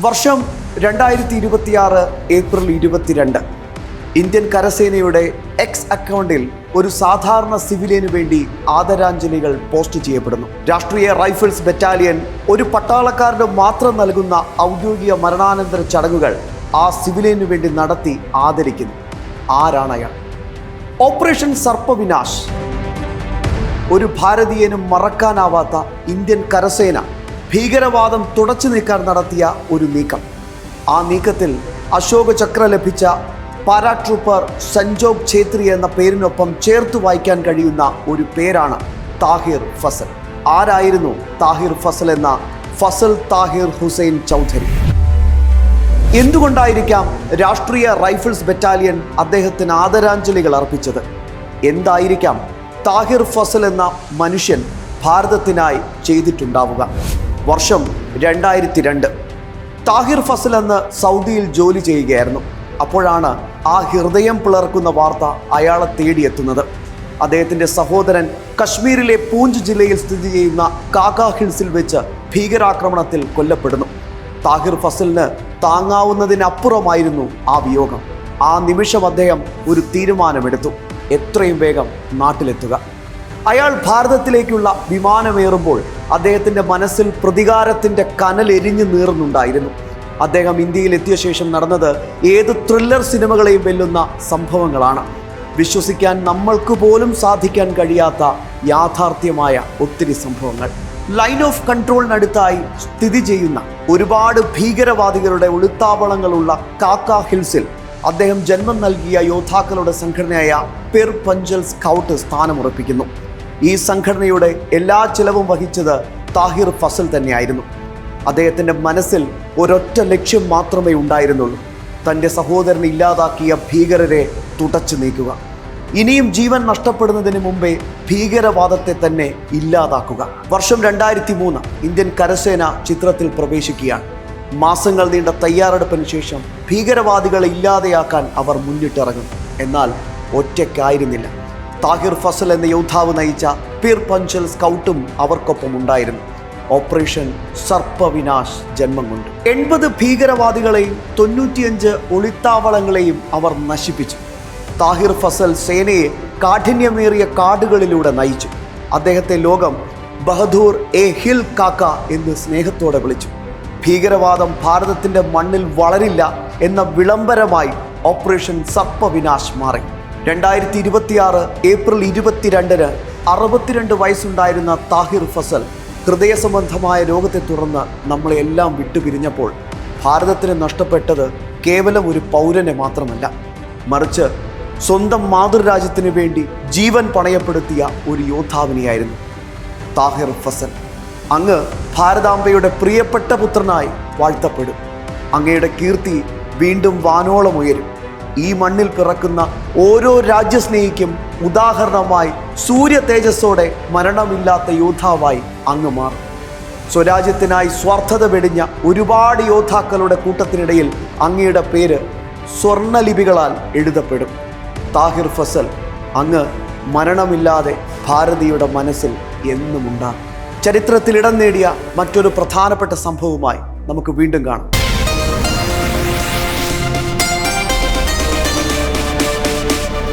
വർഷം 2026 April 22. Indian കരസേനയുടെ X അക്കൗണ്ടിൽ ഒരു സാധാരണ സിവിലിയന് വേണ്ടി ആദരാഞ്ജലികൾ പോസ്റ്റ് ചെയ്യപ്പെടുന്നു. രാഷ്ട്രീയ റൈഫിൾസ് ബറ്റാലിയൻ ഒരു പട്ടാളക്കാരന് മാത്രം നൽകുന്ന ഔദ്യോഗിക മരണാനന്തര ചടങ്ങുകൾ ആ സിവിലിയന് വേണ്ടി നടത്തി ആദരിക്കുന്നു. ആരാണ് അയാൾ? ഓപ്പറേഷൻ സർപ്പവിനാശ്. ഒരു ഭാരതീയനും മറക്കാനാവാത്ത ഇന്ത്യൻ കരസേന ഭീകരവാദം തുടച്ചു നീക്കാൻ നടത്തിയ ഒരു നീക്കം. ആ നീക്കത്തിൽ അശോക ചക്ര ലഭിച്ച പാരാട്രൂപ്പർ സഞ്ജോഗ് ഛേത്രി എന്ന പേരിനൊപ്പം ചേർത്ത് വായിക്കാൻ കഴിയുന്ന ഒരു പേരാണ് താഹിർ ഫസൽ. ആരായിരുന്നു താഹിർ ഫസൽ എന്ന ഫസൽ താഹിർ ഹുസൈൻ ചൗധരി? എന്തുകൊണ്ടായിരിക്കാം രാഷ്ട്രീയ റൈഫിൾസ് ബറ്റാലിയൻ അദ്ദേഹത്തിന് ആദരാഞ്ജലികൾ അർപ്പിച്ചത്? എന്തായിരിക്കാം താഹിർ ഫസൽ എന്ന മനുഷ്യൻ ഭാരതത്തിനായി ചെയ്തിട്ടുണ്ടാവുക? വർഷം 2002. താഹിർ ഫസൽ അന്ന് സൗദിയിൽ ജോലി ചെയ്യുകയായിരുന്നു. അപ്പോഴാണ് ആ ഹൃദയം പിളർക്കുന്ന വാർത്ത അയാളെ തേടിയെത്തുന്നത്. അദ്ദേഹത്തിൻ്റെ സഹോദരൻ കശ്മീരിലെ പൂഞ്ച് ജില്ലയിൽ സ്ഥിതി ചെയ്യുന്ന കാക്ക ഹിൽസിൽ വെച്ച് ഭീകരാക്രമണത്തിൽ കൊല്ലപ്പെടുന്നു. താഹിർ ഫസലിന് താങ്ങാവുന്നതിനപ്പുറമായിരുന്നു ആ വിയോഗം. ആ നിമിഷം അദ്ദേഹം ഒരു തീരുമാനമെടുത്തു: എത്രയും വേഗം നാട്ടിലെത്തുക. അയാൾ ഭാരതത്തിലേക്കുള്ള വിമാനമേറുമ്പോൾ അദ്ദേഹത്തിൻ്റെ മനസ്സിൽ പ്രതികാരത്തിൻ്റെ കനൽ എരിഞ്ഞു നീറുന്നുണ്ടായിരുന്നു. അദ്ദേഹം ഇന്ത്യയിലെത്തിയ ശേഷം നടന്നത് ഏത് ത്രില്ലർ സിനിമകളെയും വെല്ലുന്ന സംഭവങ്ങളാണ്. വിശ്വസിക്കാൻ നമ്മൾക്ക് പോലും സാധിക്കാൻ കഴിയാത്ത യാഥാർത്ഥ്യമായ ഒത്തിരി സംഭവങ്ങൾ. ലൈൻ ഓഫ് കൺട്രോളിനടുത്തായി സ്ഥിതി ചെയ്യുന്ന ഒരുപാട് ഭീകരവാദികളുടെ ഒളിത്താവളങ്ങളുള്ള കാക്ക ഹിൽസിൽ അദ്ദേഹം ജന്മം നൽകിയ യോദ്ധാക്കളുടെ സംഘടനയായ പിർ പഞ്ചൽ സ്കൗട്ട് സ്ഥാനമുറപ്പിക്കുന്നു. ഈ സംഘടനയുടെ എല്ലാ ചിലവും വഹിച്ചത് താഹിർ ഫസൽ തന്നെയായിരുന്നു. അദ്ദേഹത്തിൻ്റെ മനസ്സിൽ ഒരൊറ്റ ലക്ഷ്യം മാത്രമേ ഉണ്ടായിരുന്നുള്ളൂ: തൻ്റെ സഹോദരനെ ഇല്ലാതാക്കിയ ഭീകരരെ തുടച്ചു നീക്കുക. ഇനിയും ജീവൻ നഷ്ടപ്പെടുന്നതിന് മുമ്പേ ഭീകരവാദത്തെ തന്നെ ഇല്ലാതാക്കുക. വർഷം 2003. ഇന്ത്യൻ കരസേന ചിത്രത്തിൽ പ്രവേശിക്കുകയാണ്. മാസങ്ങൾ നീണ്ട തയ്യാറെടുപ്പിന് ശേഷം ഭീകരവാദികളെ ഇല്ലാതെയാക്കാൻ അവർ മുന്നിട്ടിറങ്ങും. എന്നാൽ ഒറ്റയ്ക്കായിരുന്നില്ല. താഹിർ ഫസൽ എന്ന യോദ്ധാവ് നയിച്ച പിർ പഞ്ചൽ സ്കൗട്ടും അവർക്കൊപ്പം ഉണ്ടായിരുന്നു. ഓപ്പറേഷൻ സർപ്പവിനാശ് ജന്മം കൊണ്ട് 80 ഭീകരവാദികളെയും 95 ഒളിത്താവളങ്ങളെയും അവർ നശിപ്പിച്ചു. താഹിർ ഫസൽ സേനയെ കാഠിന്യമേറിയ കാടുകളിലൂടെ നയിച്ചു. അദ്ദേഹത്തെ ലോകം ബഹദൂർ എ ഹിൽ കാക്ക എന്ന് സ്നേഹത്തോടെ വിളിച്ചു. ഭീകരവാദം ഭാരതത്തിൻ്റെ മണ്ണിൽ വളരില്ല എന്ന വിളംബരമായി ഓപ്പറേഷൻ സർപ്പവിനാശ് മാറി. 2026 ഏപ്രിൽ 22 62 വയസ്സുണ്ടായിരുന്ന താഹിർ ഫസൽ ഹൃദയ സംബന്ധമായ രോഗത്തെ തുടർന്ന് നമ്മളെല്ലാം വിട്ടുപിരിഞ്ഞപ്പോൾ ഭാരതത്തിന് നഷ്ടപ്പെട്ടത് കേവലം ഒരു പൗരനെ മാത്രമല്ല, മറിച്ച് സ്വന്തം മാതൃരാജ്യത്തിന് വേണ്ടി ജീവൻ പണയപ്പെടുത്തിയ ഒരു യോദ്ധാവിനെയായിരുന്നു. താഹിർ ഫസൽ, അങ്ങ് ഭാരതാംബയുടെ പ്രിയപ്പെട്ട പുത്രനായി വാഴ്ത്തപ്പെടും. അങ്ങയുടെ കീർത്തി വീണ്ടും വാനോളം ഉയരും. ഈ മണ്ണിൽ പിറക്കുന്ന ഓരോ രാജ്യസ്നേഹിക്കും ഉദാഹരണമായി സൂര്യ തേജസ്സോടെ മരണമില്ലാത്ത യോദ്ധാവായി അങ്ങ് മാറും. സ്വരാജ്യത്തിനായി സ്വാർത്ഥത വെടിഞ്ഞ ഒരുപാട് യോദ്ധാക്കളുടെ കൂട്ടത്തിനിടയിൽ അങ്ങയുടെ പേര് സ്വർണ്ണലിപികളാൽ എഴുതപ്പെടും. താഹിർ ഫസൽ, അങ്ങ് മരണമില്ലാതെ ഭാരതീയുടെ മനസ്സിൽ എന്നും ഉണ്ടാകും. ചരിത്രത്തിൽ ഇടം നേടിയ മറ്റൊരു പ്രധാനപ്പെട്ട സംഭവവുമായി നമുക്ക് വീണ്ടും കാണാം.